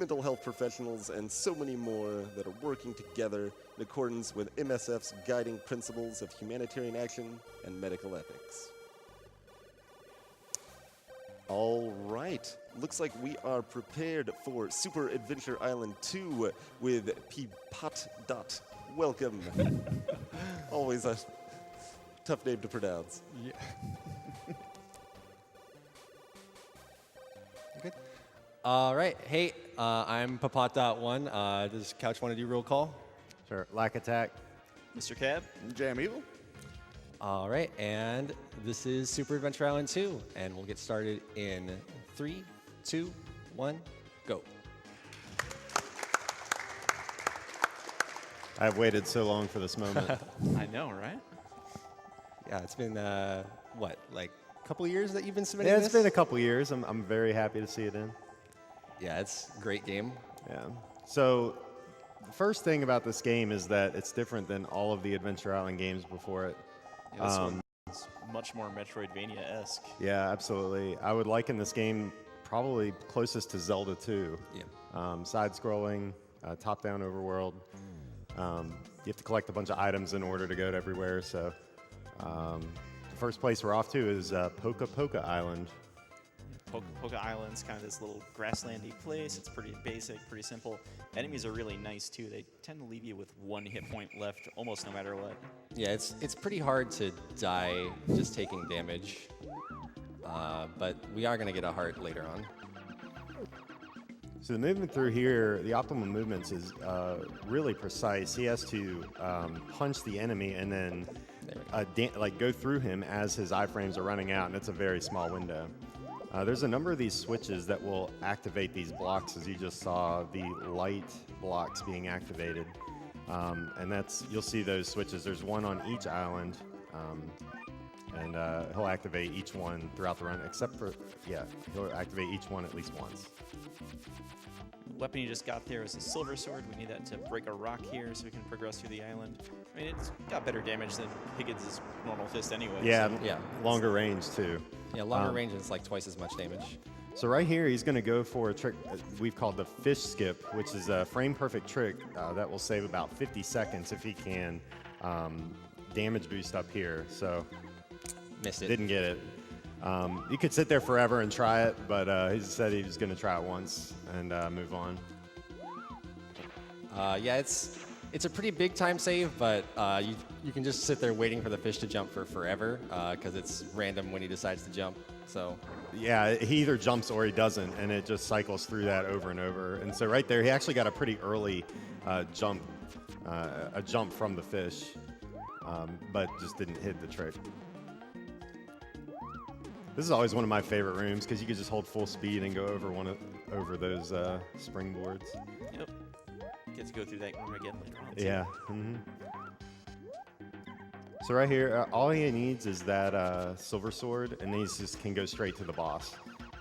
mental health professionals, and so many more that are working together in accordance with MSF's guiding principles of humanitarian action and medical ethics. All right, looks like we are prepared for Super Adventure Island 2 with Peapot Dot. Welcome. Always a tough name to pronounce. Yeah. Good. All right. Hey, I'm Papot.1. Does Couch want to do roll call? Sure. Lack Attack. Mr. Cab. Jam Evil. All right. And this is Super Adventure Island 2. And we'll get started in 3, 2, 1, go. I've waited so long for this moment. I know, right? Yeah, it's been, what, like a couple years that you've been submitting Yeah, this? it's been a couple years. I'm very happy to see it in. Yeah, it's a great game. Yeah. So the first thing about this game is that it's different than all of the Adventure Island games before it. Yeah, this one's much more Metroidvania-esque. Yeah, absolutely. I would liken this game probably closest to Zelda 2. Yeah. Side-scrolling, top-down overworld. You have to collect a bunch of items in order to go to everywhere. So the first place we're off to is Poka Poka Island. Poka Island's kind of this little grasslandy place. It's pretty basic, pretty simple. Enemies are really nice, too. They tend to leave you with 1 hit point left almost no matter what. Yeah, it's pretty hard to die just taking damage. But we are going to get a heart later on. So the movement through here, the optimal movements is really precise. He has to punch the enemy and then go through him as his iframes are running out, and it's a very small window. There's a number of these switches that will activate these blocks, as you just saw the light blocks being activated. And you'll see those switches. There's one on each island, and he'll activate each one throughout the run, except for, he'll activate each one at least once. The weapon you just got there is a silver sword. We need that to break a rock here so we can progress through the island. I mean, it's got better damage than Higgins' normal fist anyway. Yeah, so. Yeah. Longer range, too. Yeah, longer range and it's like twice as much damage. So right here, he's going to go for a trick we've called the fish skip, which is a frame-perfect trick that will save about 50 seconds if he can damage boost up here. So Missed it. didn't get it. You could sit there forever and try it, but he said he was going to try it once and move on. Yeah, it's a pretty big time save, but you can just sit there waiting for the fish to jump for forever because it's random when he decides to jump. So yeah, he either jumps or he doesn't, and it just cycles through that over and over. And so right there, he actually got a pretty early jump from the fish, but just didn't hit the trick. This is always one of my favorite rooms because you can just hold full speed and go over those springboards. Yep. Get to go through that room again later on. Yeah. Mm-hmm. So right here, all he needs is that silver sword, and he just can go straight to the boss.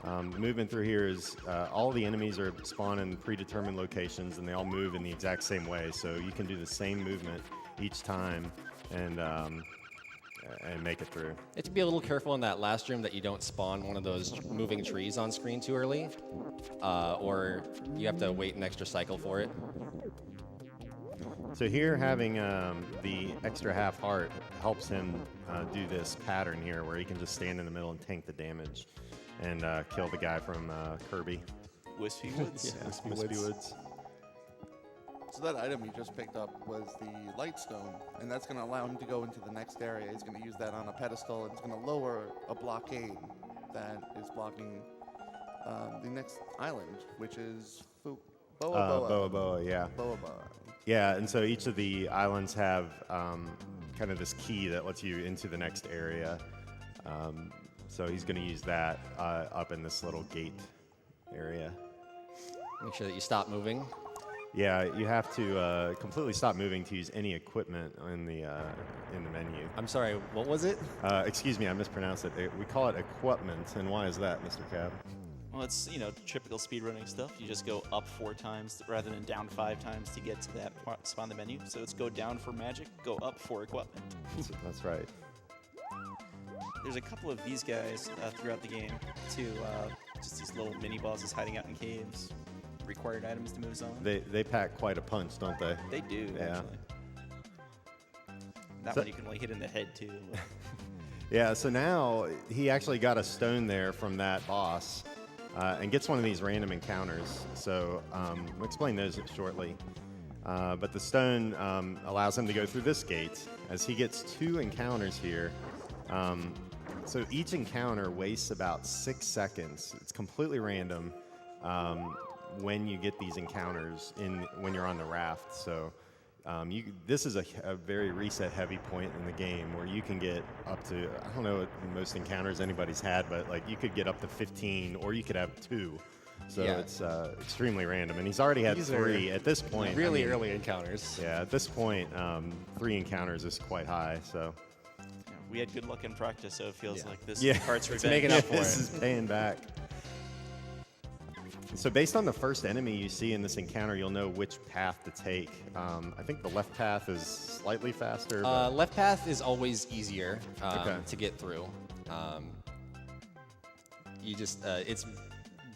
The movement through here is all the enemies are spawned in predetermined locations, and they all move in the exact same way. So you can do the same movement each time, and make it through. you have to be a little careful in that last room that you don't spawn one of those moving trees on screen too early, or you have to wait an extra cycle for it. So here, having the extra half heart helps him do this pattern here where he can just stand in the middle and tank the damage and kill the guy from Kirby. Wispy Woods. Yeah, Wispy Woods. So that item you just picked up was the light stone, and that's going to allow him to go into the next area. He's going to use that on a pedestal, and it's going to lower a blockade that is blocking the next island, which is Boa Boa. Boa Boa, yeah. Boa Boa. Yeah, and so each of the islands have kind of this key that lets you into the next area. So he's going to use that up in this little gate area. Make sure that you stop moving. Yeah, you have to completely stop moving to use any equipment in the menu. I'm sorry, what was it? Excuse me, I mispronounced it. We call it equipment, and why is that, Mr. Cab? Well, it's, typical speedrunning stuff. You just go up 4 times rather than down 5 times to get to that spot on the menu. So it's go down for magic, go up for equipment. That's right. There's a couple of these guys throughout the game, too. Just these little mini bosses hiding out in caves. required items to move zone. They pack quite a punch, don't they? They do, Yeah. actually. That So- one you can like hit in the head too. Yeah, so now he actually got a stone there from that boss and gets one of these random encounters. So we'll explain those shortly. But the stone allows him to go through this gate as he gets 2 encounters here. So each encounter wastes about 6 seconds. It's completely random when you get these encounters when you're on the raft. So this is a very reset-heavy point in the game where you can get up to, I don't know what most encounters anybody's had, but like you could get up to 15 or you could have 2. So Yeah. it's extremely random. And he's already had These 3 are at this point. Really I mean, early encounters. Yeah, at this point, 3 encounters is quite high. So Yeah, we had good luck in practice, so it feels Yeah. like this Yeah. part's It's revenge. making up for this it. is paying back. So based on the first enemy you see in this encounter, you'll know which path to take. I think the left path is slightly faster. But Left path is always easier Okay. to get through. You just it's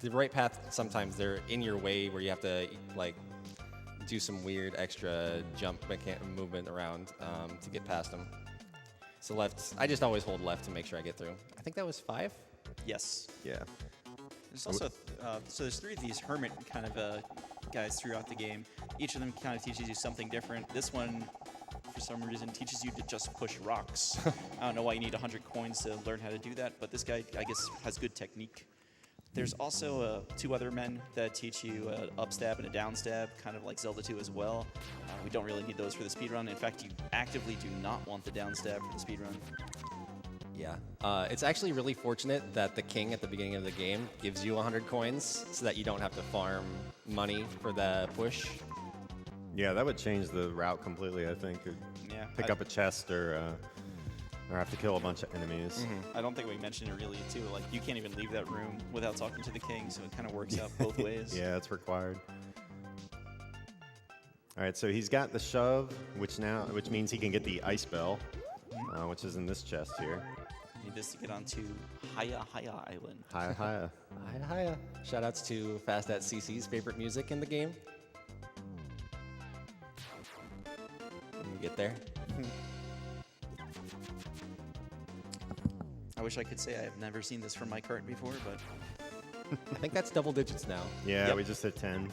the right path. Sometimes they're in your way where you have to like do some weird extra jump movement around to get past them. So left, I just always hold left to make sure I get through. I think that was 5. Yes. yeah. There's also so there's 3 of these hermit kind of guys throughout the game. Each of them kind of teaches you something different. This one, for some reason, teaches you to just push rocks. I don't know why you need 100 coins to learn how to do that, but this guy, I guess, has good technique. There's also 2 other men that teach you an up stab and a down stab, kind of like Zelda 2 as well. We don't really need those for the speedrun. In fact, you actively do not want the down stab for the speedrun. Yeah. It's actually really fortunate that the king at the beginning of the game gives you 100 coins so that you don't have to farm money for the push. Yeah, that would change the route completely, I think. You'd Yeah. pick up a chest or have to kill a bunch of enemies. I don't think we mentioned it really too. Like you can't even leave that room without talking to the king, so it kind of works out both ways. Yeah, it's required. All right, so he's got the shove, which means he can get the ice bell, which is in this chest here. Need this to get onto Haya Island. Hiya, hiya. Hiya, hiya. Shoutouts to Fast at CC's favorite music in the game. When we get there. I wish I could say I have never seen this from my cart before, but I think that's double digits now. Yeah, Yep. we just hit 10.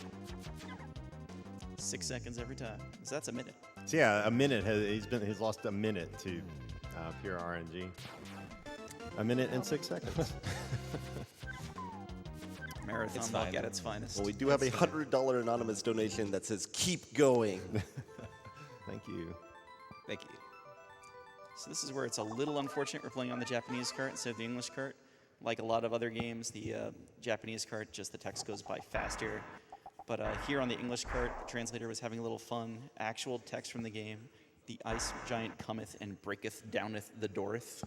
6 seconds every time. So that's a minute. So yeah, a minute. He's lost a minute to pure RNG. A minute and 6 seconds. Marathon It's luck fine. at its finest. Well, we do have a $100 anonymous donation that says "Keep going." Thank you. Thank you. So this is where it's a little unfortunate we're playing on the Japanese cart instead of the English cart. Like a lot of other games, the Japanese cart, just the text goes by faster. But here on the English cart, the translator was having a little fun. Actual text from the game. The ice giant cometh and breaketh downeth the dooreth.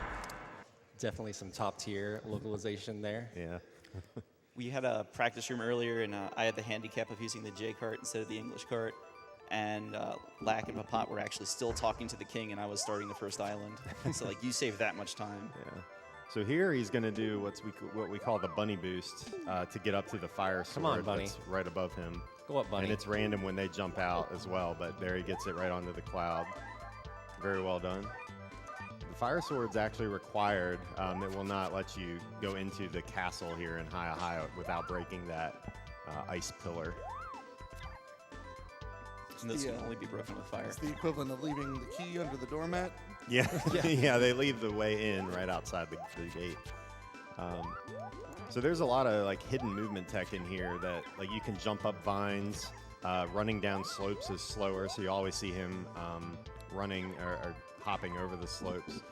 Definitely some top tier localization there. Yeah. We had a practice room earlier, and I had the handicap of using the J cart instead of the English cart. And Lack and Papat were actually still talking to the king, and I was starting the first island. So, like, you save that much time. Yeah. So here he's going to do what we call the bunny boost to get up to the fire sword Come on, bunny. that's right above him. Go up, bunny. And it's random when they jump out as well, but there he gets it right onto the cloud. Very well done. The fire sword's actually required. It will not let you go into the castle here in Haya without breaking that ice pillar. And this Yeah. can only be broken with fire. It's the equivalent of leaving the key under the doormat. Yeah, yeah, they leave the way in right outside the gate. So there's a lot of like hidden movement tech in here that like you can jump up vines. Running down slopes is slower, so you always see him running or hopping over the slopes.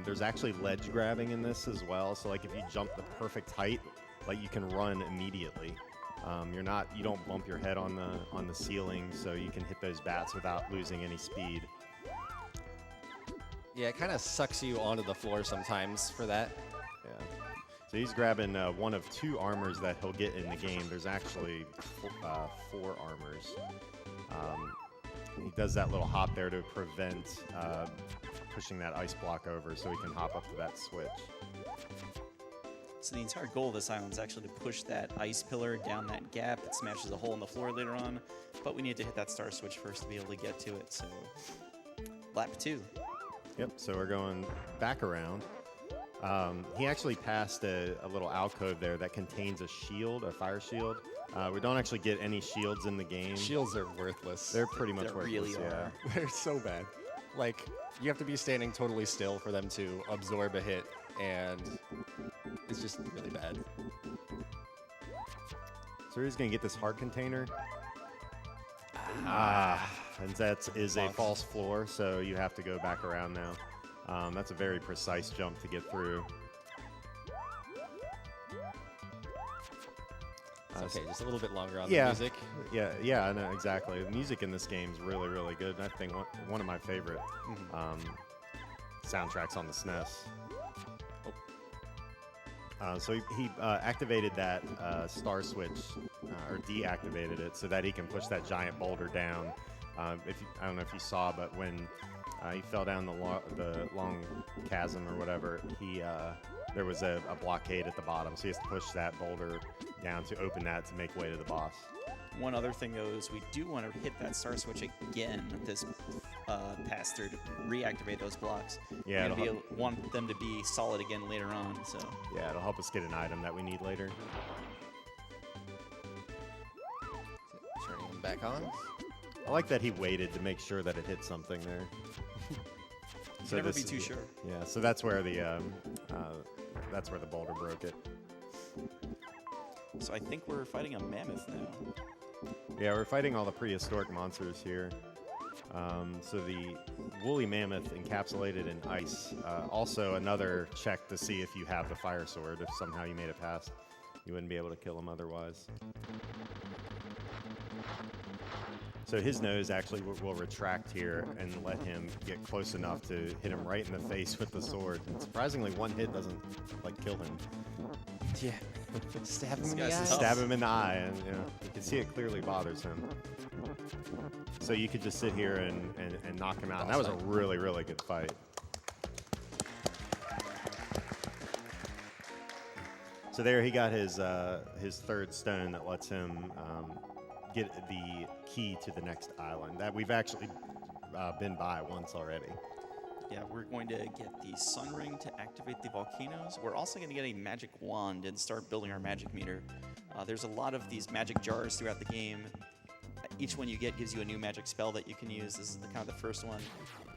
There's actually ledge grabbing in this as well. So like if you jump the perfect height, like you can run immediately. You don't bump your head on the ceiling, so you can hit those bats without losing any speed. Yeah, it kind of sucks you onto the floor sometimes for that. Yeah. So he's grabbing one of 2 armors that he'll get in the game. There's actually 4 armors. He does that little hop there to prevent pushing that ice block over so he can hop up to that switch. So the entire goal of this island is actually to push that ice pillar down that gap. It smashes a hole in the floor later on, but we need to hit that star switch first to be able to get to it. So lap 2. Yep, so we're going back around. He actually passed a little alcove there that contains a shield, a fire shield. We don't actually get any shields in the game. Shields are worthless. They're pretty much They worthless, really yeah. are. They're so bad. Like, you have to be standing totally still for them to absorb a hit, and it's just really bad. So he's going to get this heart container. And that is a false floor, so you have to go back around now. That's a very precise jump to get through. It's okay, just a little bit longer on Yeah. the music. Yeah, I know, exactly. The music in this game is really, really good. I think one of my favorite soundtracks on the SNES. So he activated that star switch, or deactivated it, so that he can push that giant boulder down. I don't know if you saw, but when he fell down the long chasm or whatever, there was a blockade at the bottom, so he has to push that boulder down to open that to make way to the boss. One other thing, though, is we do want to hit that star switch again this pass through to reactivate those blocks. Yeah, we want them to be solid again later on. So Yeah, it'll help us get an item that we need later. Turning them back on. I like that he waited to make sure that it hit something there. so never be too sure. Yeah, so that's where the boulder broke it. So I think we're fighting a mammoth now. Yeah, we're fighting all the prehistoric monsters here. So the woolly mammoth encapsulated in ice. Also another check to see if you have the fire sword. If somehow you made it past, you wouldn't be able to kill him otherwise. So his nose actually will retract here and let him get close enough to hit him right in the face with the sword. And surprisingly, one hit doesn't kill him. Yeah. Stab him in the guy's eye. tough. Stab him in the eye, and you can see it clearly bothers him. So you could just sit here and knock him out. And that was a really, really good fight. So there he got his third stone that lets him get the key to the next island that we've actually been by once already. Yeah, we're going to get the sun ring to activate the volcanoes. We're also going to get a magic wand and start building our magic meter. There's a lot of these magic jars throughout the game. Each one you get gives you a new magic spell that you can use. This is kind of the first one.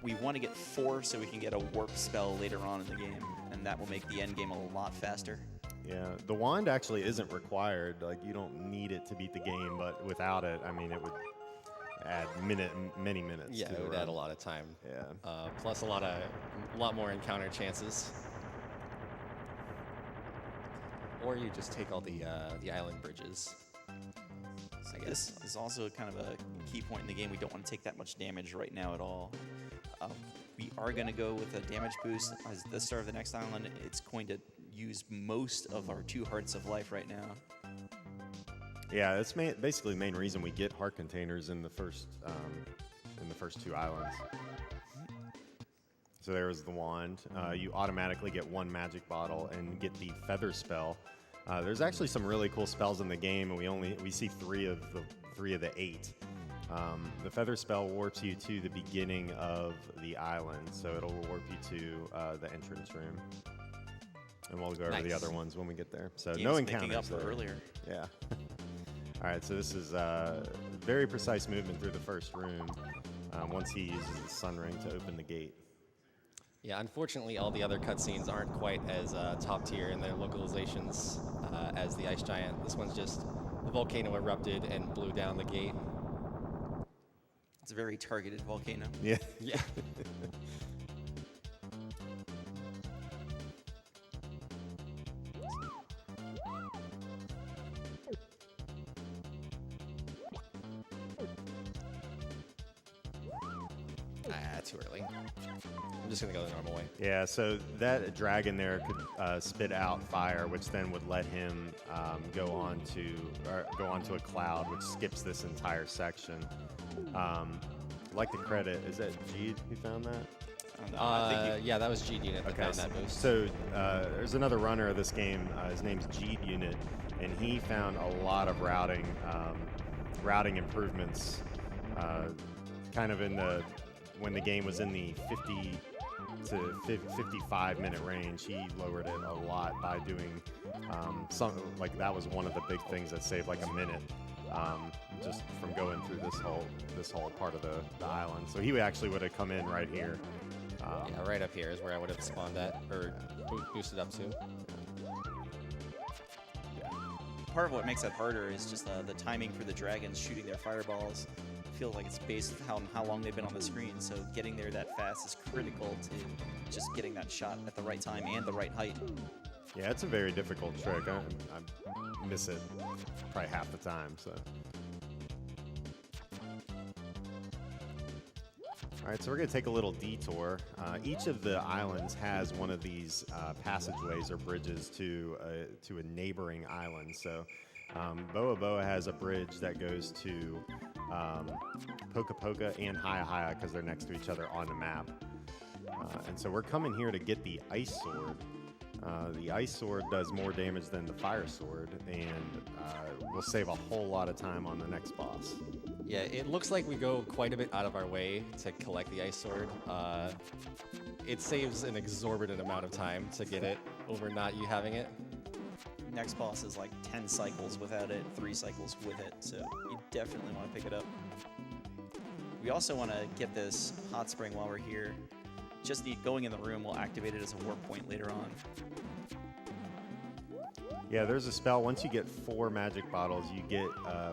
We want to get 4 so we can get a warp spell later on in the game, and that will make the end game a lot faster. Yeah, the wand actually isn't required. Like, you don't need it to beat the game, but without it, I mean, it would add many minutes. Yeah, to it the would run. add a lot of time. Yeah. Plus a lot more encounter chances. Or you just take all the island bridges. I guess. This is also kind of a key point in the game. We don't want to take that much damage right now at all. We are going to go with a damage boost as the start of the next island. It's going to use most of our 2 hearts of life right now. Yeah, that's basically the main reason we get heart containers in the first 2 islands. So there's the wand. You automatically get 1 magic bottle and get the feather spell. There's actually some really cool spells in the game, and we see 3 of the 8. The feather spell warps you to the beginning of the island, so it'll warp you to the entrance room. And we'll go over the Nice. other ones when we get there. So Game's no making encounters up for there. earlier. Yeah. All right, so this is very precise movement through the first room once he uses the sun ring to open the gate. Yeah, unfortunately, all the other cutscenes aren't quite as top tier in their localizations as the Ice Giant. This one's just the volcano erupted and blew down the gate. It's a very targeted volcano. Yeah. Yeah. Too early. I'm just gonna go the normal way. Yeah, so that dragon there could spit out fire, which then would let him go onto a cloud, which skips this entire section. Like the credit, is that G who found that? Oh, no, I think Yeah, that was G Unit that Okay, found that boost. so there's another runner of this game. His name's G Unit, and he found a lot of routing improvements, kind of when the game was in the 50 to 55 minute range. He lowered it a lot by doing that was one of the big things that saved like a minute. Just from going through this whole part of the island. So he actually would have come in right here. Yeah, right up here is where I would have spawned at, or boosted up to. part of what makes that harder is just the timing for the dragons shooting their fireballs. I feel like it's based on how long they've been on the screen, so getting there that fast is critical to just getting that shot at the right time and the right height. Yeah, it's a very difficult trick. I miss it probably half the time. So. All right, so we're going to take a little detour. Each of the islands has one of these passageways or bridges to a neighboring island. So Boa Boa has a bridge that goes to Poka Poka and Haya Haya because they're next to each other on the map. And so we're coming here to get the Ice Sword. The Ice Sword does more damage than the Fire Sword, and will save a whole lot of time on the next boss. Yeah, it looks like we go quite a bit out of our way to collect the Ice Sword. It saves an exorbitant amount of time to get it over not you having it. Next boss is like 10 cycles without it, 3 cycles with it, so you definitely want to pick it up. We also want to get this hot spring while we're here. Just going in the room will activate it as a warp point later on. Yeah, there's a spell. Once you get 4 magic bottles, you get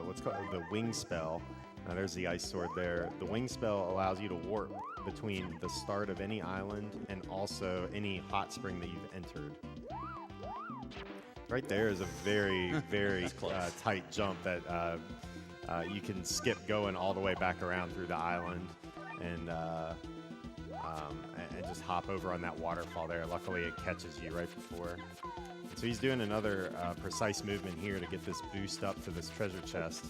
what's called the Wing Spell. Now, there's the Ice Sword there. The Wing Spell allows you to warp between the start of any island and also any hot spring that you've entered. Right there is a very, very tight jump that you can skip going all the way back around through the island and just hop over on that waterfall there. Luckily, it catches you right before. So he's doing another precise movement here to get this boost up to this treasure chest.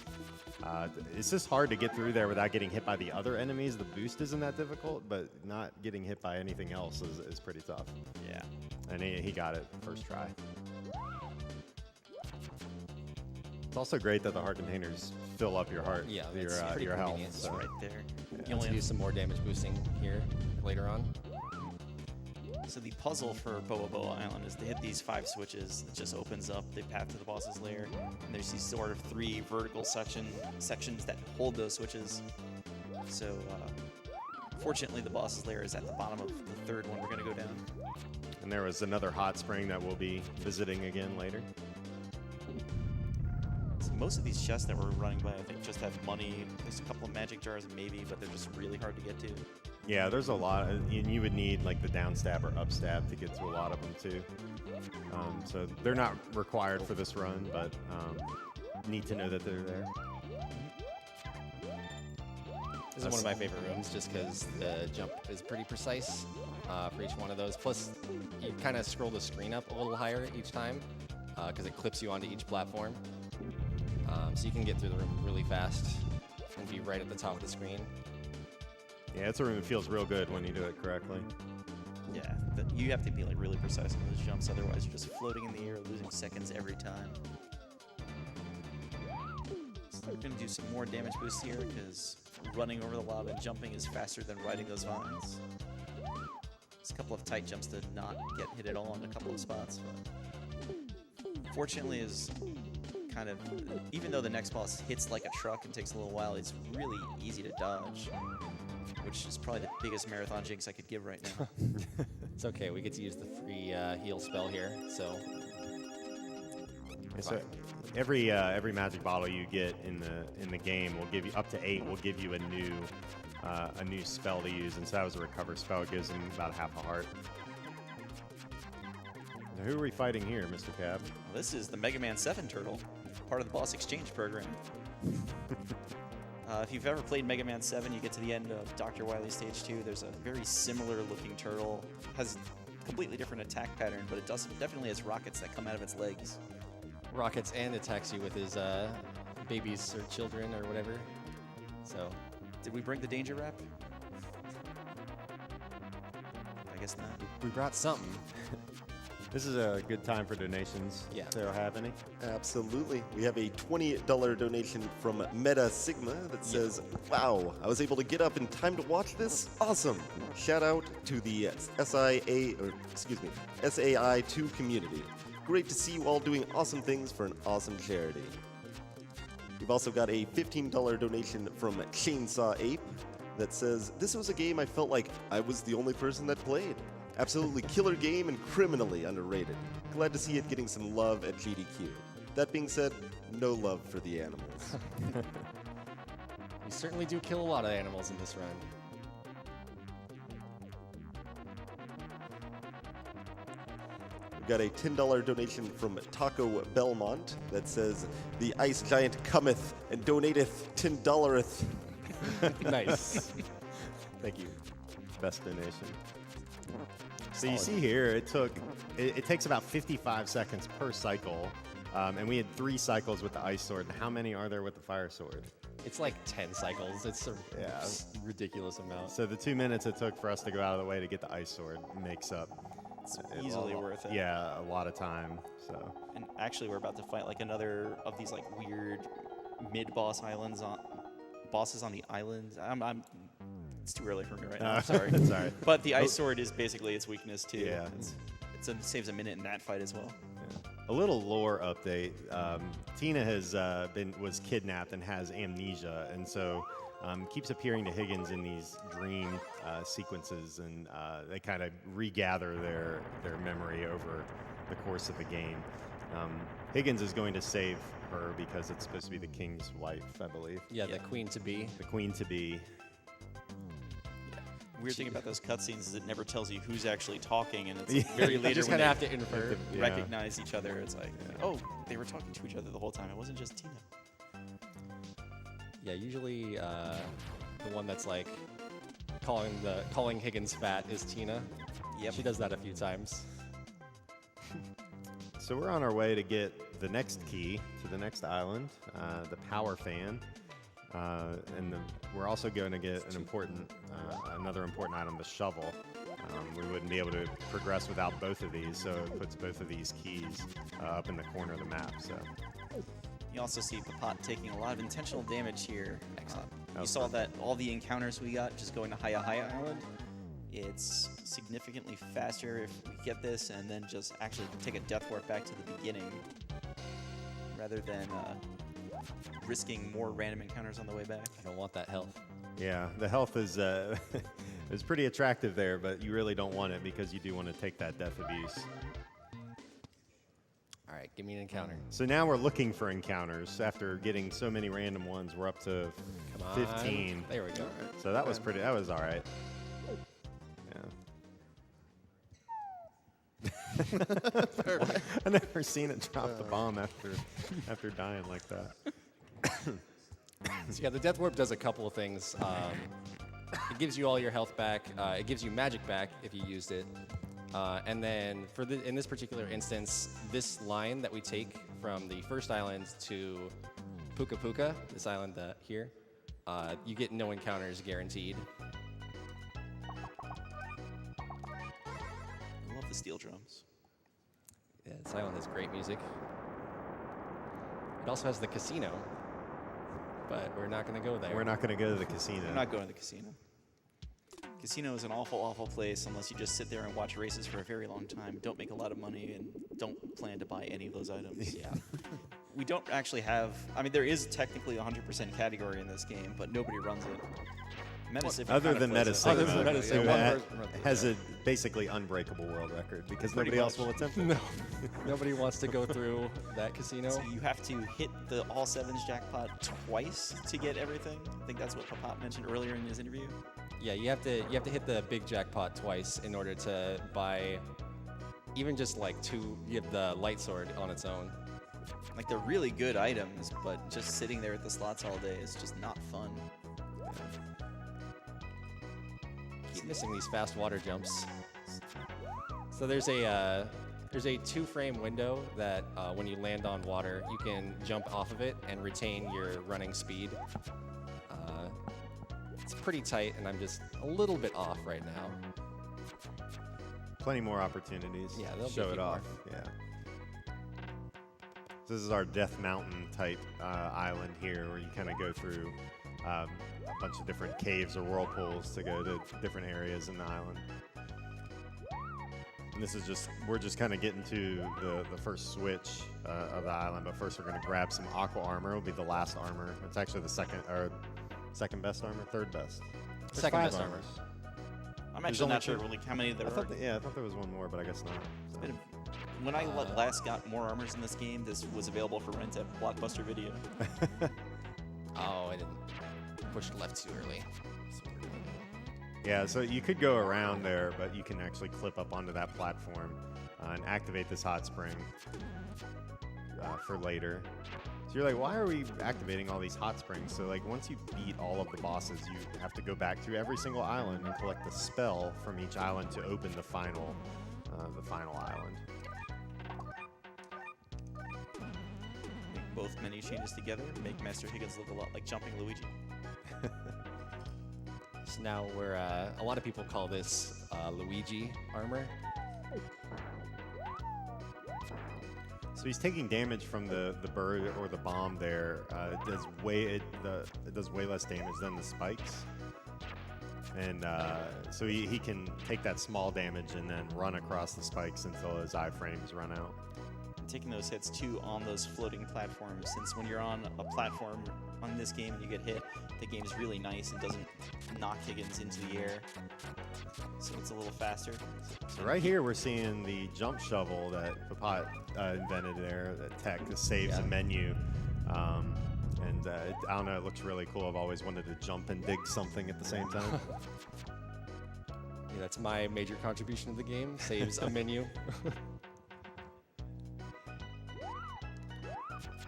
It's just hard to get through there without getting hit by the other enemies. The boost isn't that difficult, but not getting hit by anything else is pretty tough. Yeah. And he got it first try. It's also great that the heart containers fill up your heart, Yeah, your, it's pretty your health. convenient. It's So. right there. You You only only do have, some more damage boosting here later on. so the puzzle for Boa Boa Island is to hit these 5 switches. It just opens up the path to the boss's lair, and there's these sort of 3 vertical sections that hold those switches. So fortunately, the boss's lair is at the bottom of the 3rd one we're going to go down. And there was another hot spring that we'll be visiting again later. So most of these chests that we're running by, I think, just have money. There's a couple of magic jars maybe, but they're just really hard to get to. Yeah, there's a lot, and you would need like the down stab or up stab to get to a lot of them too. So they're not required for this run, but need to know that they're there. This is one of my favorite rooms just because the jump is pretty precise for each one of those. Plus, you kind of scroll the screen up a little higher each time because it clips you onto each platform. So you can get through the room really fast and be right at the top of the screen. Yeah, it's a room that feels real good when you do it correctly. Yeah, you have to be like really precise on those jumps, otherwise you're just floating in the air, losing seconds every time. So we're gonna do some more damage boosts here because running over the lava and jumping is faster than riding those vines. There's a couple of tight jumps to not get hit at all in a couple of spots, but fortunately is kind of, even though the next boss hits like a truck and takes a little while, it's really easy to dodge, which is probably the biggest marathon jinx I could give right now. It's okay, we get to use the free heal spell here, so. So every magic bottle you get in the game will give you up to 8. Will give you a new spell to use, and so that was a recover spell. It gives them about half a heart. Now, who are we fighting here, Mr. Cab? This is the Mega Man 7 turtle, part of the boss exchange program. If you've ever played Mega Man 7, you get to the end of Dr. Wily Stage 2. There's a very similar looking turtle. Has completely different attack pattern, but it definitely has rockets that come out of its legs. Rockets and attacks you with his babies or children or whatever. So. Did we bring the danger wrap? I guess not. We brought something. This is a good time for donations. Yeah. If there have any. Absolutely. We have a $20 donation from Meta Sigma that says, "Wow, I was able to get up in time to watch this. Awesome. Shout out to the SAI2 community. Great to see you all doing awesome things for an awesome charity." We've also got a $15 donation from Chainsaw Ape that says, "This was a game I felt like I was the only person that played. Absolutely killer game and criminally underrated. Glad to see it getting some love at GDQ. That being said, no love for the animals." We certainly do kill a lot of animals in this run. We've got a $10 donation from Taco Belmont that says, "The ice giant cometh and donateth $10." Nice. Thank you. Best donation. So you see here, it takes about 55 seconds per cycle, and we had 3 cycles with the ice sword. And how many are there with the fire sword? It's like 10 cycles. It's a ridiculous amount. So the 2 minutes it took for us to go out of the way to get the ice sword makes up It's easily worth it. Yeah, a lot of time. So And actually, we're about to fight like another of these like weird mid-boss bosses on the island. It's too early for me right now. I'm sorry. It's all right. But the ice sword is basically its weakness too. Yeah. It saves a minute in that fight as well. A little lore update. Tina was kidnapped and has amnesia, and so keeps appearing to Higgins in these dream sequences, and they kind of regather their memory over the course of the game. Higgins is going to save her because it's supposed to be the king's wife, I believe. Yeah, the queen to be. The queen to be. Weird thing about those cutscenes is it never tells you who's actually talking, and it's like very You later just when kind of they have to infer. Yeah. recognize each other. It's like, oh, they were talking to each other the whole time. It wasn't just Tina. Yeah, usually the one that's like calling Higgins fat is Tina. Yep. She does that a few times. So we're on our way to get the next key to the next island, the power fan. We're also going to get another important item, the shovel. We wouldn't be able to progress without both of these, so it puts both of these keys up in the corner of the map. So You also see Papat taking a lot of intentional damage here. Excellent. Oh, You saw that all the encounters we got just going to Haya Island. It's significantly faster if we get this and then just actually take a death warp back to the beginning rather than risking more random encounters on the way back. I don't want that health. yeah, the health is is pretty attractive there, but you really don't want it because you do want to take that death abuse. All right, give me an encounter. So now we're looking for encounters. After getting so many random ones, we're up to Come on. 15. There we go. So that was all right. Yeah. I've never seen it drop the bomb after dying like that. So yeah, the Death Warp does a couple of things. It gives you all your health back. It gives you magic back if you used it. And then in this particular instance, this line that we take from the first island to Puka Puka, this island here, you get no encounters guaranteed. I love the steel drums. Yeah, this island has great music. It also has the casino, but we're not going to go there. We're not going to go to the casino. I'm not going to the casino. Casino is an awful, awful place unless you just sit there and watch races for a very long time, don't make a lot of money, and don't plan to buy any of those items. Yeah. We don't actually have... I mean, there is technically a 100% category in this game, but nobody runs it. Metacific Other kind of than plays it. Metasigma, Other than Metasigma, who one ha- person runs it, has yeah. a basically unbreakable world record because Pretty nobody else much. will attempt it. No. Nobody wants to go through that casino. So you have to hit the all sevens jackpot twice to get everything. I think that's what Papat mentioned earlier in his interview. Yeah, you have to hit the big jackpot twice in order to buy even just like you have the light sword on its own. Like, they're really good items, but just sitting there at the slots all day is just not fun. Keep missing these fast water jumps. So there's a 2-frame window that when you land on water, you can jump off of it and retain your running speed. It's pretty tight, and I'm just a little bit off right now. plenty more opportunities. Yeah, to there'll be a show few it more. off. Yeah. This is our Death Mountain type island here, where you kind of go through a bunch of different caves or whirlpools to go to different areas in the island. And this is just, we're just kind of getting to the first switch of the island, but first we're going to grab some aqua armor. It'll be the last armor. It's actually the second best armor, third best. There's Second 5 best armor. armors. I'm There's actually only not sure 2. really how many there I are. thought I thought there was one more, but I guess not. So. When I last got more armors in this game, this was available for rent at Blockbuster Video. Oh, I didn't push left too early. Yeah, so you could go around there, but you can actually clip up onto that platform and activate this hot spring for later. So you're like, why are we activating all these hot springs? So like once you beat all of the bosses, you have to go back through every single island and collect the spell from each island to open the final island. Make both menu changes together to make Master Higgins look a lot like Jumping Luigi. So now we're, a lot of people call this Luigi armor. So he's taking damage from the bird or the bomb there. It does way less damage than the spikes. And so he can take that small damage and then run across the spikes until his iframes run out. Taking those hits too on those floating platforms, since when you're on a platform on this game and you get hit, the game's really nice and doesn't knock Higgins into the air, so it's a little faster. So right here we're seeing the jump shovel that Papat invented there, that tech that saves a menu. And I don't know, it looks really cool. I've always wanted to jump and dig something at the same time. Yeah, that's my major contribution to the game. Saves a menu.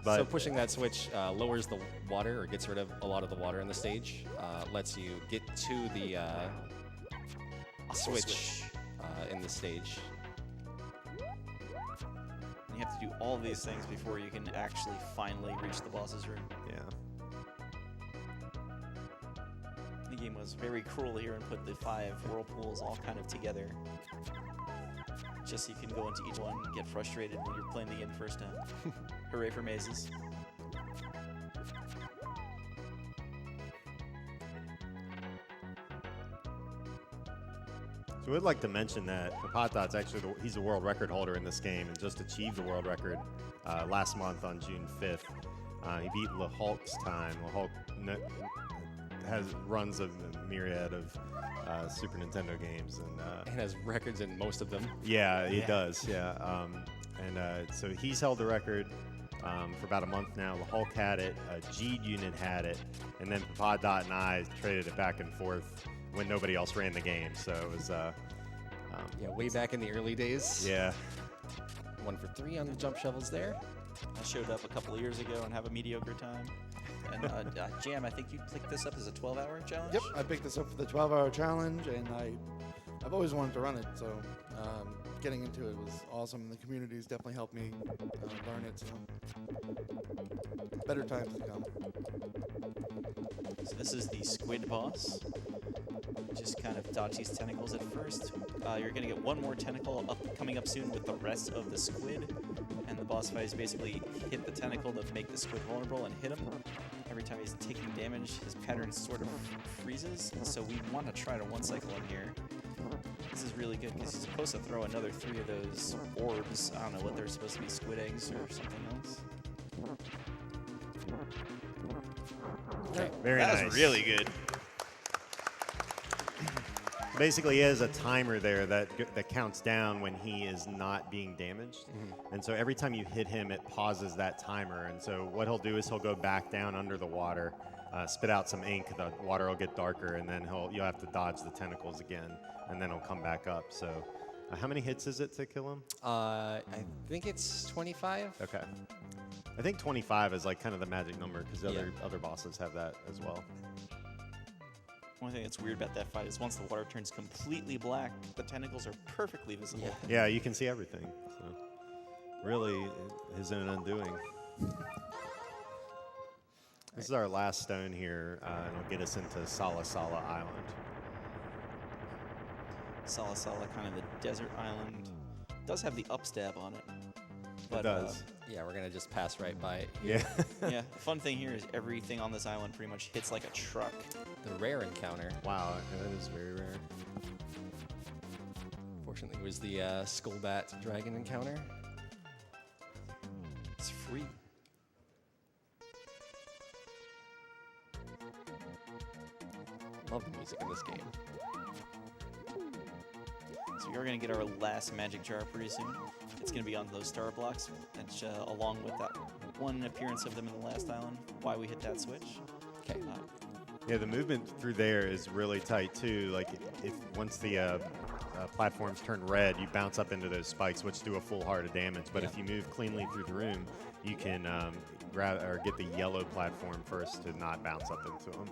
But so pushing that switch lowers the water, or gets rid of a lot of the water in the stage. Lets you get to the switch in the stage. You have to do all these things before you can actually finally reach the boss's room. yeah. The game was very cruel here and put the 5 whirlpools all kind of together, just so you can go into each one and get frustrated when you're playing the game first time. Hooray for mazes. So we'd like to mention that Papatot's actually he's the world record holder in this game and just achieved the world record last month on June 5th. He beat Le Hulk's time. Le Hulk runs a myriad of Super Nintendo games And has records in most of them. Yeah, he does. Yeah, so he's held the record for about a month now. The Hulk had it, G'd Unit had it, and then Papadot and I traded it back and forth when nobody else ran the game. So it was, Yeah, way back in the early days. yeah. 1 for 3 on the jump shovels there. I showed up a couple of years ago and have a mediocre time. And Jam, I think you picked this up as a 12-hour challenge? Yep, I picked this up for the 12-hour challenge, and I've always wanted to run it, so getting into it was awesome. The community's definitely helped me learn it, so better times to come. So this is the squid boss. Just kind of dodge these tentacles at first. You're going to get one more tentacle coming up soon with the rest of the squid. And the boss fight is basically hit the tentacle to make the squid vulnerable and hit him. Every time he's taking damage, his pattern sort of freezes. So we want to try to one-cycle him here. This is really good because he's supposed to throw another 3 of those orbs. I don't know what they're supposed to be, squid eggs or something else. Okay, very That nice. was really good. Basically, he has a timer there that counts down when he is not being damaged. And so every time you hit him, it pauses that timer. And so what he'll do is he'll go back down under the water, spit out some ink, the water will get darker, and then you'll have to dodge the tentacles again, and then he'll come back up. So how many hits is it to kill him? I think it's 25. Okay. I think 25 is like kind of the magic number because Yeah. other bosses have that as well. One thing that's weird about that fight is once the water turns completely black, the tentacles are perfectly visible. Yeah. Yeah, you can see everything. So really, his own undoing. This is our last stone here, and it'll get us into Sala Sala Island. Sala Sala, kind of the desert island. Does have the upstab on it. But, It does. Yeah, we're gonna just pass right by it. Yeah. Yeah, the fun thing here is everything on this island pretty much hits like a truck. The rare encounter, Wow, that is very rare. fortunately, was the Skullbat dragon encounter. It's free. Love the music in this game. So we are going to get our last magic jar pretty soon. It's going to be on those star blocks, and along with that one appearance of them in the last island, why we hit that switch. Okay. Yeah, the movement through there is really tight too. Like if once the platforms turn red, you bounce up into those spikes, which do a full heart of damage. But Yeah. if you move cleanly through the room, you can grab or get the yellow platform first to not bounce up into them.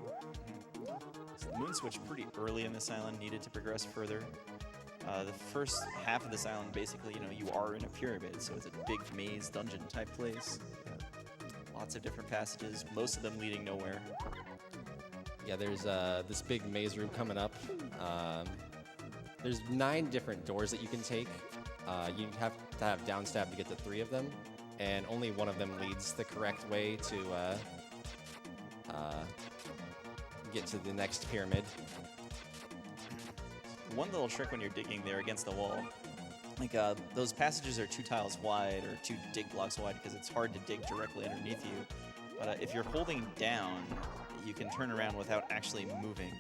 So the moon switch pretty early in this island needed to progress further. The first half of this island, basically, you are in a pyramid, so it's a big maze dungeon type place. Lots of different passages, most of them leading nowhere. Yeah, there's this big maze room coming up. There's 9 different doors that you can take. You have to have downstab to get to 3 of them, and only one of them leads the correct way to get to the next pyramid. One little trick when you're digging there against the wall, like those passages are 2 tiles wide or 2 dig blocks wide because it's hard to dig directly underneath you. But if you're holding down, you can turn around without actually moving.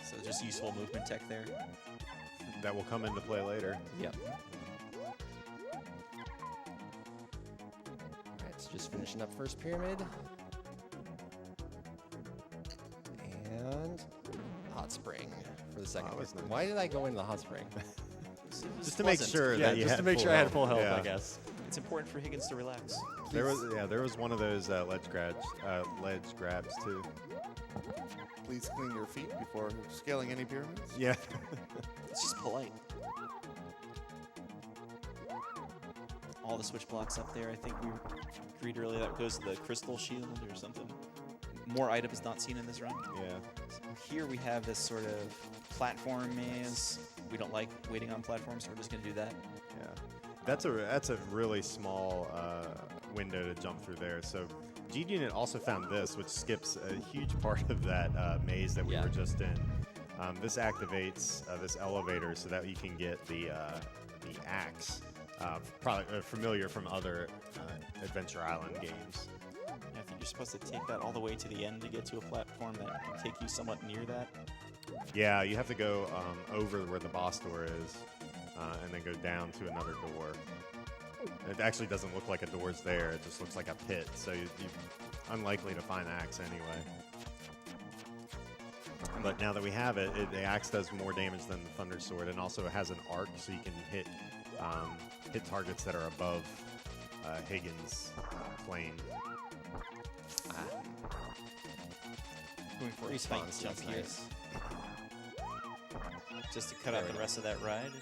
So just useful movement tech there. That will come into play later. Yep. Alright, so just finishing up first pyramid. And hot spring for the second Wow, one. that's nice. Why did I go into the hot spring? Just to make Pleasant. sure Yeah, that you just had to make full sure I had health. full health, Yeah. I guess. It's important for Higgins to relax. There was one of those ledge grabs too. Please clean your feet before scaling any pyramids. Yeah. It's just polite. All the switch blocks up there, I think we agreed earlier that goes to the crystal shield or something. More items not seen in this run. Yeah. So here we have this sort of platform maze. We don't like waiting on platforms, so we're just going to do that. Yeah, that's a really small window to jump through there. So G-Unit also found this, which skips a huge part of that maze that we Yeah. were just in. This activates this elevator so that you can get the axe, probably familiar from other Adventure Island games. I think you're supposed to take that all the way to the end to get to a platform that can take you somewhat near that. Yeah, you have to go over where the boss door is, and then go down to another door. It actually doesn't look like a door's there. It just looks like a pit, so you're unlikely to find axe anyway. But now that we have it, the axe does more damage than the Thunder Sword, and also it has an arc, so you can hit targets that are above Higgins' plane. Going for a Respawn spike jump seems here. nice. Just to cut out the rest of that ride.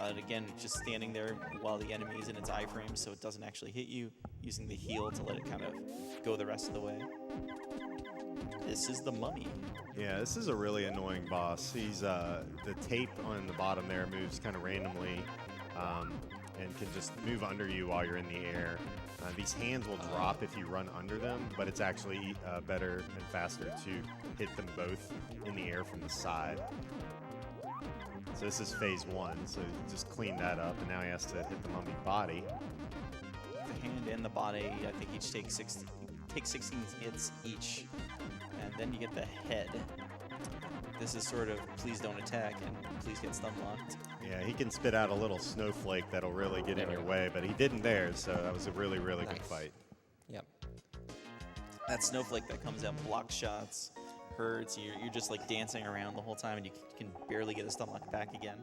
And again, just standing there while the enemy is in its iframe so it doesn't actually hit you, using the heal to let it kind of go the rest of the way. This is the mummy. Yeah, this is a really annoying boss. He's the tape on the bottom there moves kind of randomly, and can just move under you while you're in the air. These hands will drop if you run under them, but it's actually better and faster to hit them both in the air from the side. So this is phase 1, so just clean that up, and now he has to hit the mummy body. The hand and the body, I think each take 16 hits each. And then you get the head. This is sort of please don't attack and please get stun locked. Yeah, he can spit out a little snowflake that'll really get in your way, but he didn't there, so that was a really, really good Nice. fight. Yep. That snowflake that comes out blocks shots, hurts. You're just like dancing around the whole time and you can barely get a stun lock back again.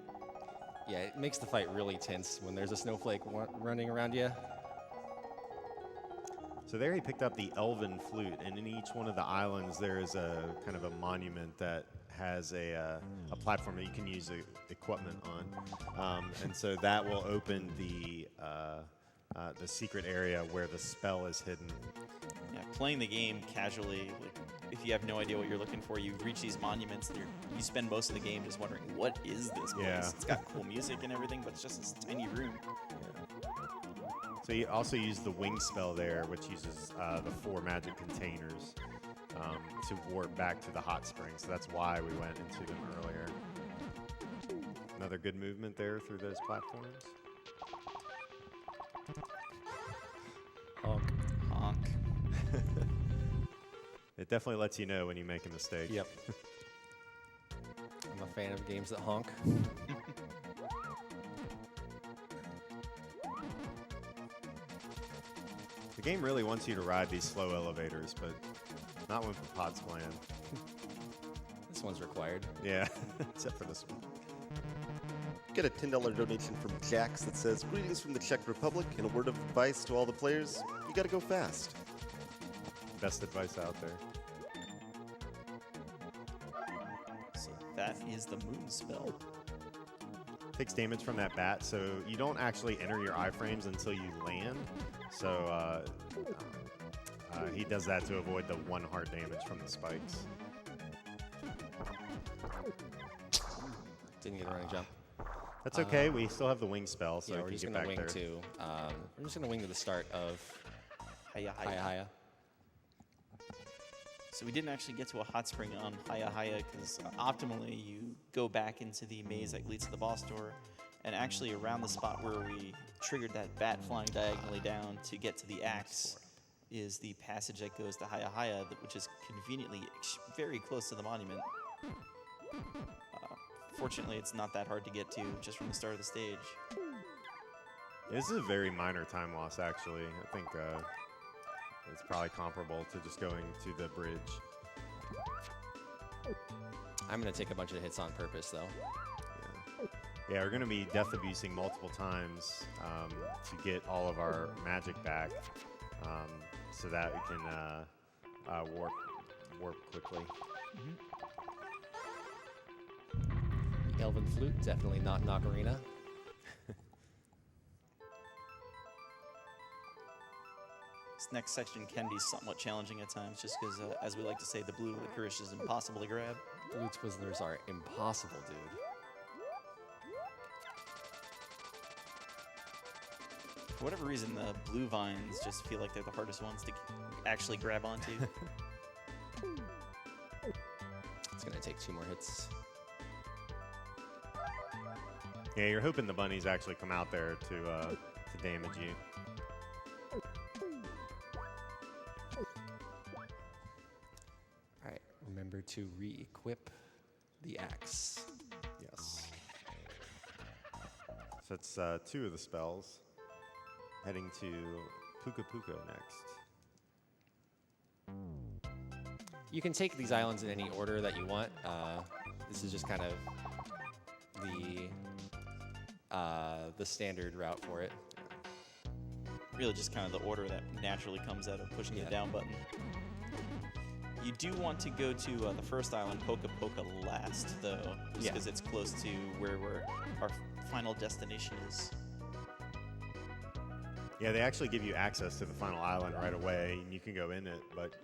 Yeah, it makes the fight really tense when there's a snowflake running around you. So there he picked up the Elven Flute, and in each one of the islands there is a kind of a monument that has a platform that you can use equipment on. And so that will open the the secret area where the spell is hidden. Yeah, playing the game casually, like, if you have no idea what you're looking for, you reach these monuments, and you spend most of the game just wondering, what is this place? Yeah. It's got cool music and everything, but it's just this tiny room. So you also use the wing spell there, which uses the 4 magic containers to warp back to the hot spring. So that's why we went into them earlier. Another good movement there through those platforms. Honk. Honk. It definitely lets you know when you make a mistake. Yep. I'm a fan of games that honk. The game really wants you to ride these slow elevators, but not when Pod's playing. This one's required. Yeah, except for this one. Get a $10 donation from Jax that says, "Greetings from the Czech Republic, and a word of advice to all the players, you gotta go fast." Best advice out there. So that is the moon spell. Takes damage from that bat, so you don't actually enter your iframes until you land. So he does that to avoid the 1 heart damage from the spikes. Didn't get a running jump. That's okay. We still have the wing spell, so Yeah, we we're can just get gonna back wing there. to. We're just gonna wing to the start of Hiya, hiya. Hiya Hiya. So we didn't actually get to a hot spring on Hiya Hiya because optimally you go back into the maze that leads to the boss door, and actually around the spot where we triggered that bat flying diagonally down to get to the axe is the passage that goes to Hiya Hiya, which is conveniently very close to the monument. Fortunately, it's not that hard to get to just from the start of the stage. This is a very minor time loss, actually. I think it's probably comparable to just going to the bridge. I'm gonna take a bunch of hits on purpose, though. Yeah, we're going to be death abusing multiple times to get all of our magic back, so that we can warp quickly. Elven flute, definitely not an ocarina. This next section can be somewhat challenging at times, just because, as we like to say, the blue licorice is impossible to grab. Blue Twizzlers are impossible, dude. For whatever reason, the blue vines just feel like they're the hardest ones to actually grab onto. It's gonna take 2 more hits. Yeah, you're hoping the bunnies actually come out there to damage you. All right, remember to re-equip the axe. Yes. So it's 2 of the spells. Heading to Puka Puka next. You can take these islands in any order that you want. This is just kind of the standard route for it. Really just kind of the order that naturally comes out of pushing the Yeah. down button. You do want to go to the first island, Poka Poka, last, though, just Yeah. because it's close to where our final destination is. Yeah, they actually give you access to the final island right away, and you can go in it, but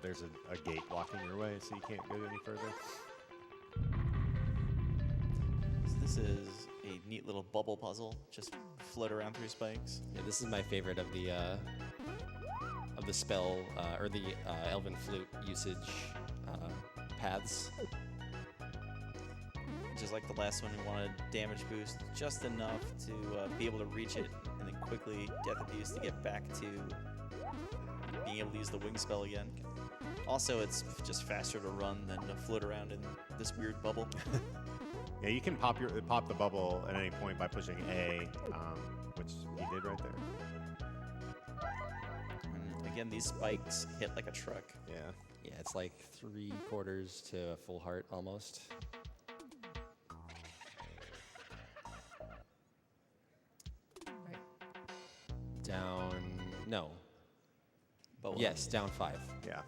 there's a gate blocking your way, so you can't go any further. So this is a neat little bubble puzzle. Just float around through spikes. Yeah, this is my favorite of the spell or the Elven flute usage paths. Just like the last one, we wanted damage boost just enough to be able to reach it and then quickly death abuse to get back to being able to use the wing spell again. Also, it's just faster to run than to float around in this weird bubble. Yeah, you can pop the bubble at any point by pushing A, which you did right there. And again, these spikes hit like a truck. Yeah. Yeah, it's like 3/4 to a full heart almost. Right. Down. No. But Yes, down 5. Yeah.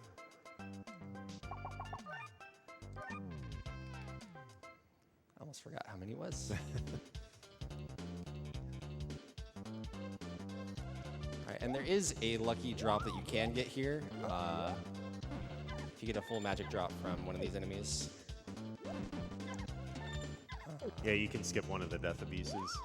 I almost forgot how many it was. And there is a lucky drop that you can get here if you get a full magic drop from one of these enemies. Yeah, you can skip one of the death abuses.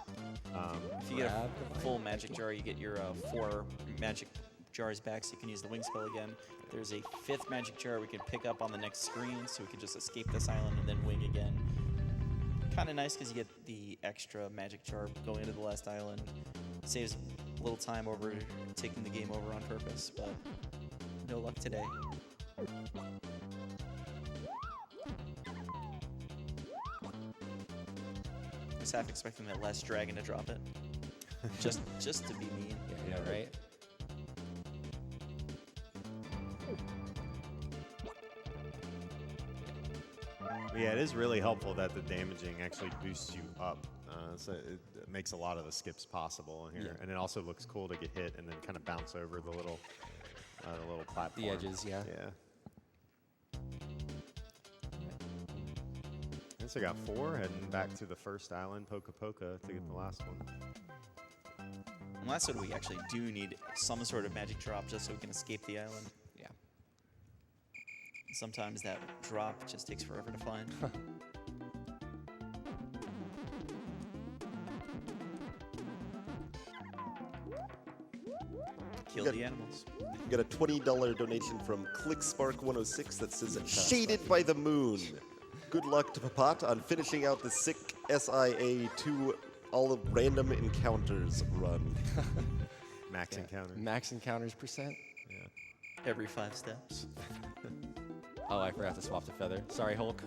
If you get a full magic jar, you get your 4 magic jars back, so you can use the wing spell again. There's a 5th magic jar we can pick up on the next screen, so we can just escape this island and then wing again. Kind of nice because you get the extra magic jar going into the last island. Saves a little time over taking the game over on purpose, but no luck today. I was half expecting that last dragon to drop it. just to be mean. Yeah, right? Yeah, it is really helpful that the damaging actually boosts you up. So it makes a lot of the skips possible here. Yeah. And it also looks cool to get hit and then kind of bounce over the little platform. The edges, yeah. Yeah. I guess I got 4 heading back to the first island, Poka Poka, to get the last one. And last one, we actually do need some sort of magic drop just so we can escape the island. Yeah. Sometimes that drop just takes forever to find. Kill the animals. We got a $20 donation from ClickSpark106 that says, "Shaded by the moon. Good luck to Papat on finishing out the sick SIA2 all random encounters run." Max encounter. Max encounters percent. Yeah. Every 5 steps. Oh, I forgot to swap to feather. Sorry, Hulk.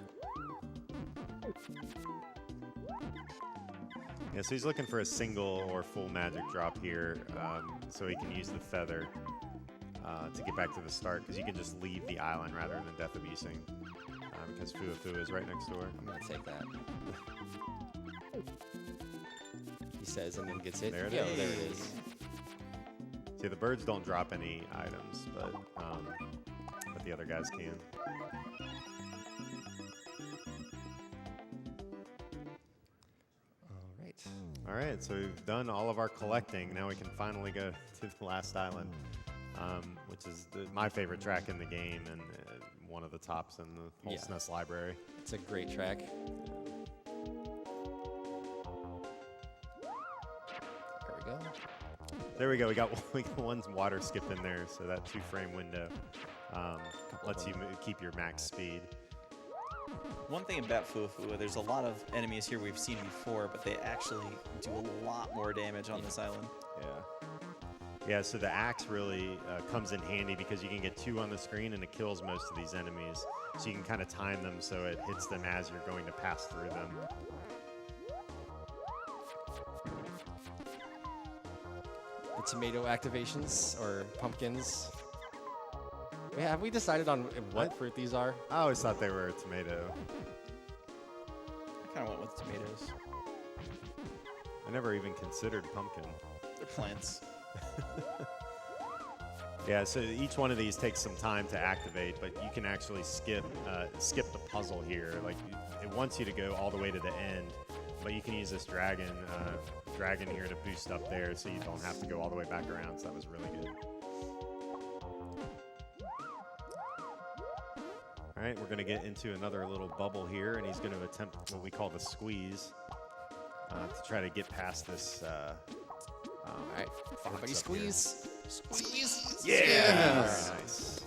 Yeah, so he's looking for a single or full magic drop here, so he can use the feather to get back to the start, because you can just leave the island rather than death abusing, because Fuafu is right next door. I'm gonna take that. He says and then gets hit. There it Yo, is. there it is. See, the birds don't drop any items, but the other guys can. All right, so we've done all of our collecting. Now we can finally go to the last island, which is my favorite track in the game and one of the tops in the whole SNES library. It's a great track. There we go. There we go. We got one water skip in there, so that 2-frame window lets you keep your max speed. One thing about Fuafu, there's a lot of enemies here we've seen before, but they actually do a lot more damage on this island. Yeah. Yeah, so the axe really comes in handy because you can get 2 on the screen and it kills most of these enemies. So you can kind of time them so it hits them as you're going to pass through them. The tomato activations, or pumpkins. Yeah, have we decided on what fruit these are? I always thought they were a tomato. I kind of went with tomatoes. I never even considered pumpkin. They're plants. Yeah, so each one of these takes some time to activate, but you can actually skip the puzzle here. Like, it wants you to go all the way to the end, but you can use this dragon here to boost up there, so you don't have to go all the way back around. So that was really good. All right, we're going to get into another little bubble here, and he's going to attempt what we call the squeeze to try to get past this. All right, everybody squeeze. Squeeze. Yeah! Very nice.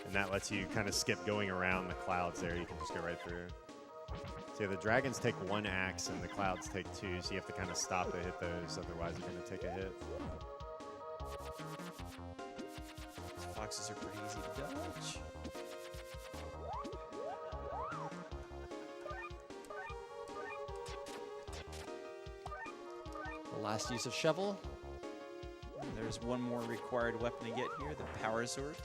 And that lets you kind of skip going around the clouds there. You can just go right through. So the dragons take 1 axe and the clouds take 2, so you have to kind of stop to hit those, otherwise you're going to take a hit. Foxes are pretty easy to dodge. The last use of shovel. There's one more required weapon to get here, the power sword.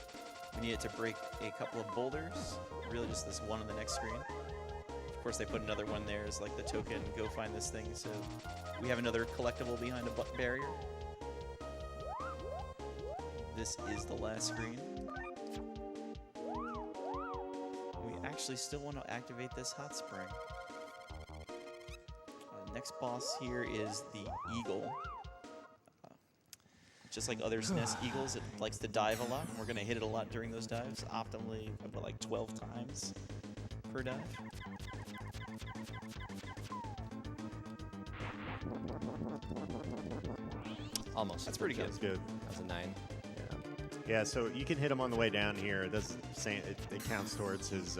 We need it to break a couple of boulders. Really just this one on the next screen. Of course, they put another one there as like the token, go find this thing. So we have another collectible behind a barrier. This is the last screen. We actually still want to activate this hot spring. Next boss here is the eagle. Just like other SNES eagles, it likes to dive a lot, and we're going to hit it a lot during those dives, optimally about like 12 times per dive. Almost. That's pretty good. That's good. That's a 9. Yeah, so you can hit him on the way down here. It counts towards his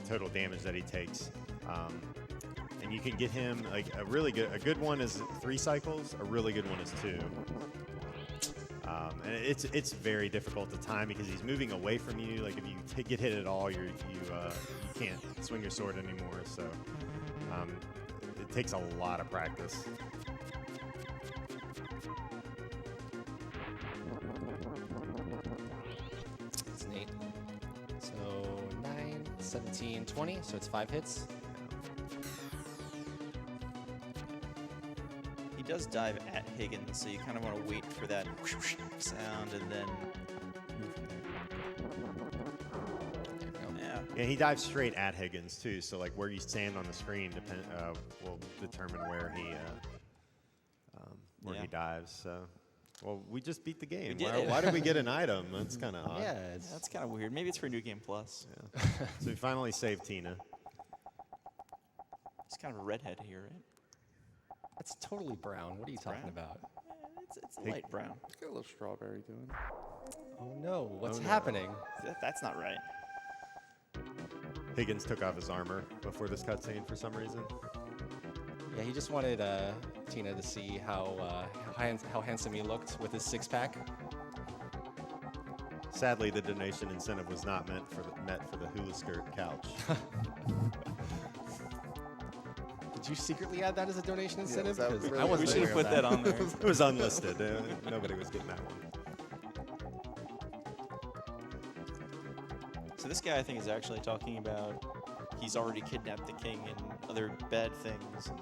total damage that he takes. And you can get him like a good one is 3 cycles, a really good one is 2. And it's very difficult to time because he's moving away from you. Like if you get hit at all, you can't swing your sword anymore. So it takes a lot of practice. It's an 8. So 9, 17, 20. So it's 5 hits. He does dive at Higgins, so you kind of want to wait for that sound and then move from there. Yeah. Yeah, he dives straight at Higgins too. So like where you stand on the screen will determine where he dives. So, well, we just beat the game. We did. Why did we get an item? That's kind of odd. Yeah, That's kind of weird. Maybe it's for New Game Plus. Yeah. So we finally saved Tina. He's kind of a redhead here, right? it's totally brown. What are you talking Brown? about? It's light brown. It's got a little strawberry to it. Oh no, what's Oh, no. happening? That's not right. Higgins took off his armor before this cutscene for some reason. Yeah, he just wanted Tina to see how handsome he looked with his 6-pack. Sadly, the donation incentive was not met for the hula skirt couch. Did you secretly add that as a donation incentive? that was 'Cause really I wasn't We should have aware put of that on there. It was unlisted. Nobody was getting that one. So this guy, I think, is actually talking about he's already kidnapped the king and other bad things. And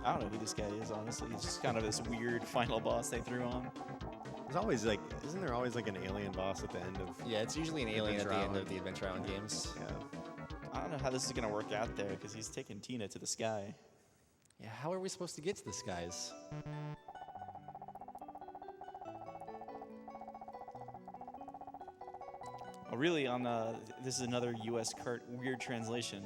I don't know who this guy is, honestly. He's just kind of this weird final boss they threw on. There's always like, isn't there always like an alien boss at the end of? Yeah, it's usually an alien at the Adventure end of Island. the Adventure Island games. Yeah. I don't know how this is going to work out there because he's taking Tina to the sky. Yeah, how are we supposed to get to this, guys? Oh, really, this is another U.S. cart weird translation.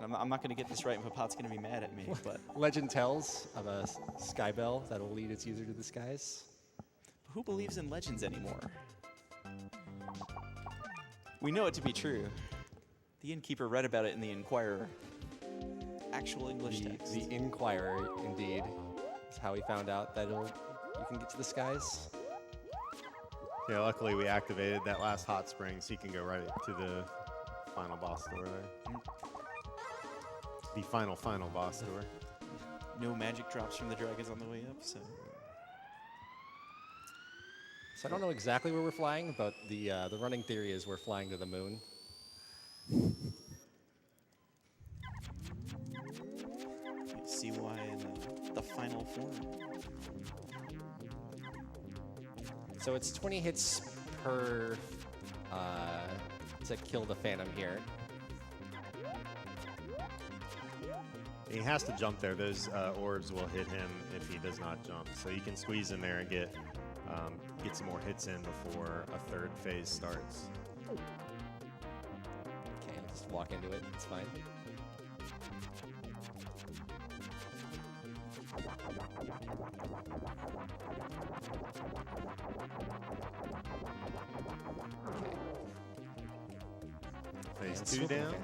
And I'm not going to get this right, and Papat's going to be mad at me. But Legend tells of a sky bell that will lead its user to the skies. who believes in legends anymore? We know it to be true. The innkeeper read about it in the Inquirer. Actual English text. The Inquirer, indeed, is how he found out that you can get to the skies. Yeah, luckily we activated that last hot spring, so you can go right to the final boss door there. The final boss door. No magic drops from the dragons on the way up, so. So I don't know exactly where we're flying, but the running theory is we're flying to the moon. You see why in the final form. So it's 20 hits per to kill the Phantom here. He has to jump there. Those orbs will hit him if he does not jump. So you can squeeze in there and get some more hits in before a third phase starts. Okay, just walk into it. It's fine. Phase And 2 Super down. Phantom.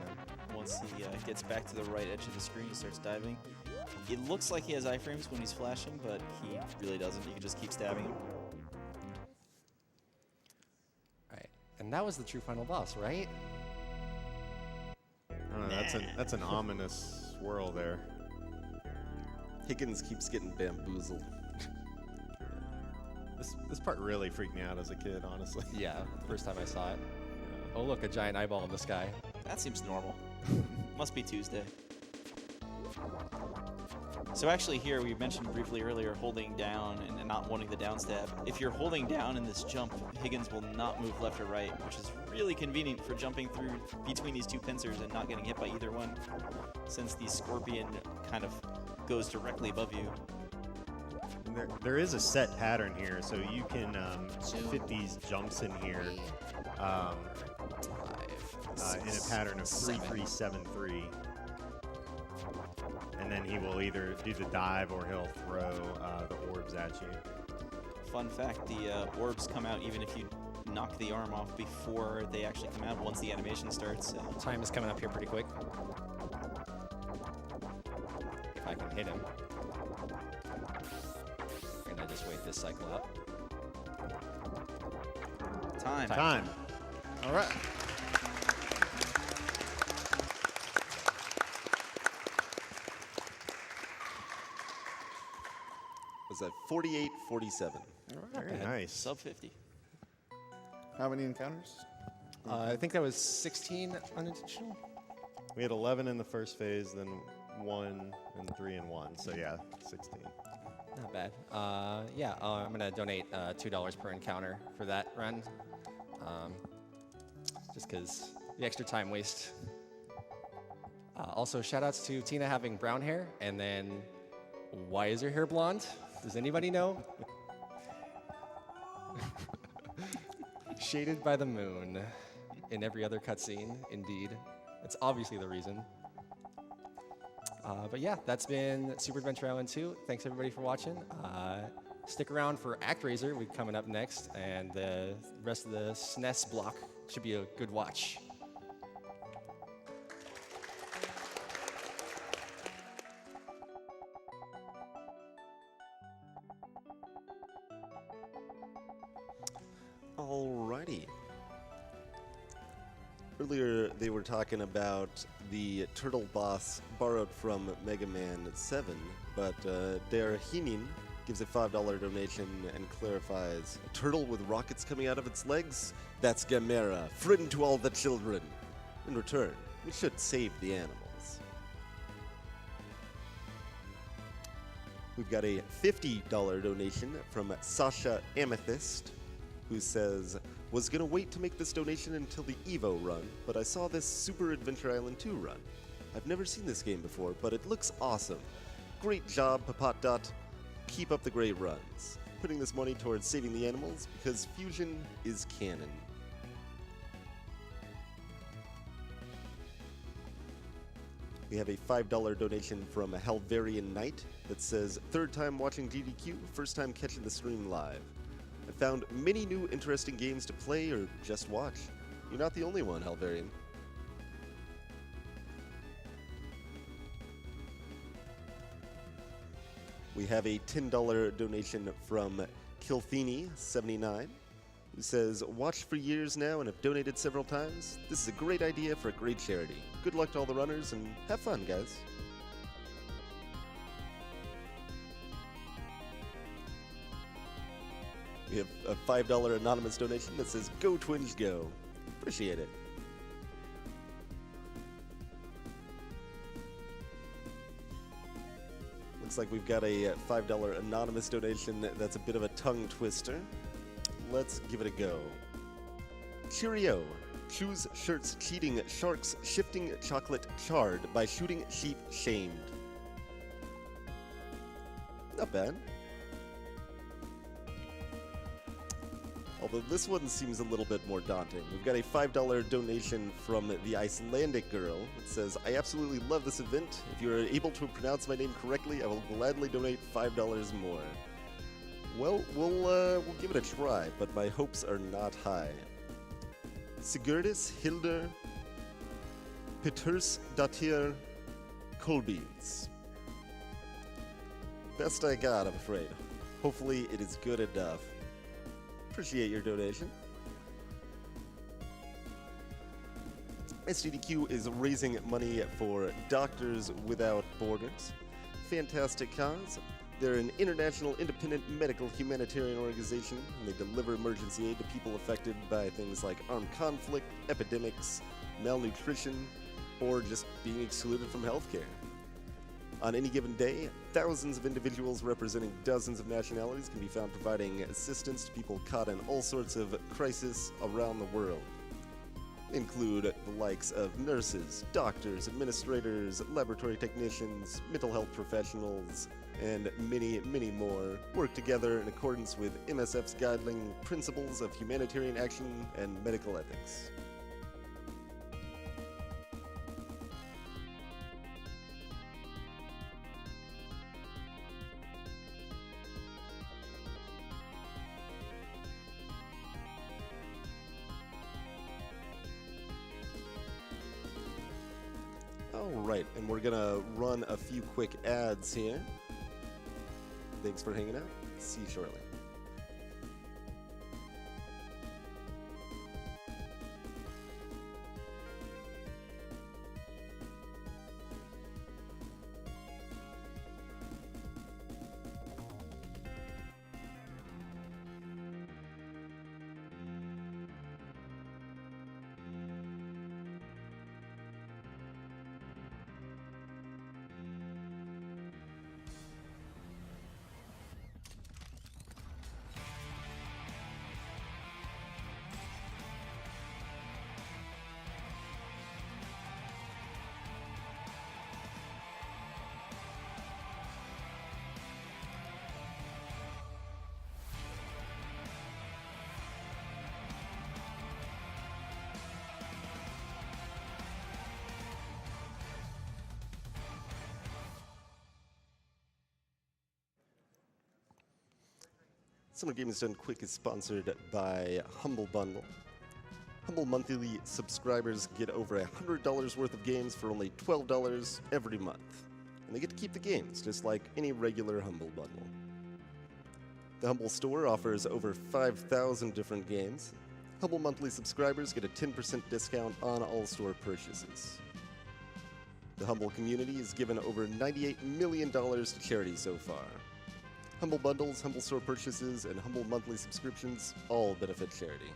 Once he gets back to the right edge of the screen, he starts diving. It looks like he has iframes when he's flashing, but he really doesn't. You can just keep stabbing him. Right, and that was the true final boss, right? I don't know, that's an ominous swirl there. Higgins keeps getting bamboozled. This part really freaked me out as a kid, honestly. Yeah, the first time I saw it. Oh look, a giant eyeball in the sky. That seems normal. Must be Tuesday. So actually here, we mentioned briefly earlier holding down and not wanting the down stab. If you're holding down in this jump, Higgins will not move left or right, which is really convenient for jumping through between these two pincers and not getting hit by either one, since the scorpion kind of goes directly above you. There is a set pattern here, so you can fit these jumps in here in a pattern of 3-3-7-3. And then he will either do the dive or he'll throw the orbs at you. Fun fact, the orbs come out even if you knock the arm off before they actually come out once the animation starts. So. Time is coming up here pretty quick. If I can hit him. And I just wait this cycle out. Time. All right. Was that 48-47? Very nice. Sub 50. How many encounters? I think that was 16 unintentional. We had 11 in the first phase, then 1 and 3 and 1. So yeah, 16. Not bad. I'm going to donate $2 per encounter for that run. Just because the extra time waste. Also, shout outs to Tina having brown hair. And then, why is her hair blonde? Does anybody know? Shaded by the moon in every other cutscene, indeed. That's obviously the reason. But yeah, that's been Super Adventure Island 2. Thanks everybody for watching. Stick around for ActRaiser. We're coming up next, and the rest of the SNES block should be a good watch. Alrighty. Earlier, they were talking about the turtle boss borrowed from Mega Man 7, but Der Hinin gives a $5 donation and clarifies, a turtle with rockets coming out of its legs? That's Gamera, friend to all the children. In return, we should save the animals. We've got a $50 donation from Sasha Amethyst, who says, was gonna wait to make this donation until the EVO run, but I saw this Super Adventure Island 2 run. I've never seen this game before, but it looks awesome. Great job, Papat. Keep up the great runs. Putting this money towards saving the animals because Fusion is canon. We have a $5 donation from a Helverian Knight that says, third time watching GDQ, first time catching the stream live. I found many new interesting games to play or just watch. You're not the only one, Helverian. We have a $10 donation from Kilthini79, who says, watched for years now and have donated several times. This is a great idea for a great charity. Good luck to all the runners and have fun, guys. We have a $5 anonymous donation that says, go Twins go. Appreciate it. Looks like we've got a $5 anonymous donation that's a bit of a tongue twister. Let's give it a go. Cheerio. Choose shirts cheating, sharks shifting chocolate charred by shooting sheep shamed. Not bad. Although this one seems a little bit more daunting. We've got a $5 donation from the Icelandic girl. It says, I absolutely love this event. If you are able to pronounce my name correctly, I will gladly donate $5 more. Well, we'll give it a try, but my hopes are not high. Sigurdis Hilder Peters Datir Kolbeins. Best I got, I'm afraid. Hopefully it is good enough. Appreciate your donation. SGDQ is raising money for Doctors Without Borders. Fantastic cause. They're an international independent medical humanitarian organization, and they deliver emergency aid to people affected by things like armed conflict, epidemics, malnutrition, or just being excluded from healthcare. On any given day, thousands of individuals representing dozens of nationalities can be found providing assistance to people caught in all sorts of crisis around the world. Include the likes of nurses, doctors, administrators, laboratory technicians, mental health professionals, and many, many more work together in accordance with MSF's guiding principles of humanitarian action and medical ethics. Alright, and we're gonna run a few quick ads here. Thanks for hanging out. See you shortly. Summer Games Done Quick is sponsored by Humble Bundle. Humble monthly subscribers get over $100 worth of games for only $12 every month. And they get to keep the games, just like any regular Humble Bundle. The Humble store offers over 5,000 different games. Humble monthly subscribers get a 10% discount on all store purchases. The Humble community has given over $98 million to charity so far. Humble bundles, Humble store purchases, and Humble monthly subscriptions all benefit charity.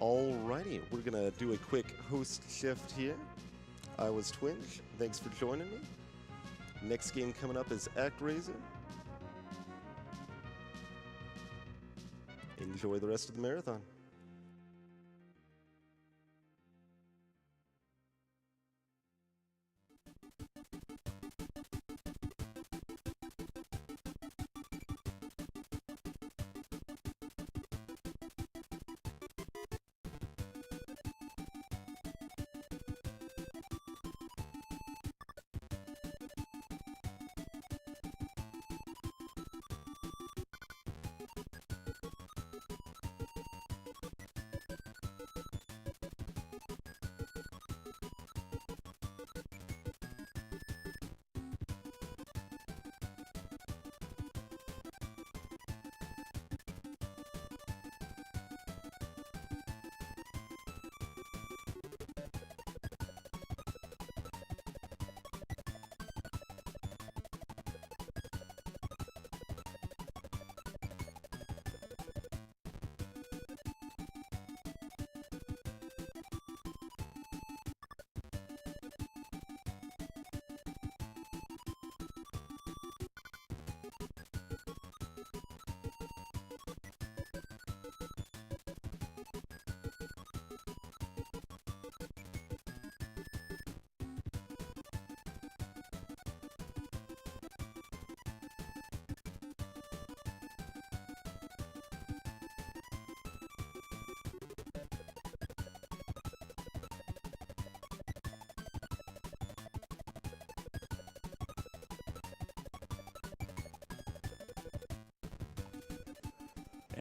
Alrighty, we're gonna do a quick host shift here. I was Twinge, thanks for joining me. Next game coming up is ActRaiser. Enjoy the rest of the marathon.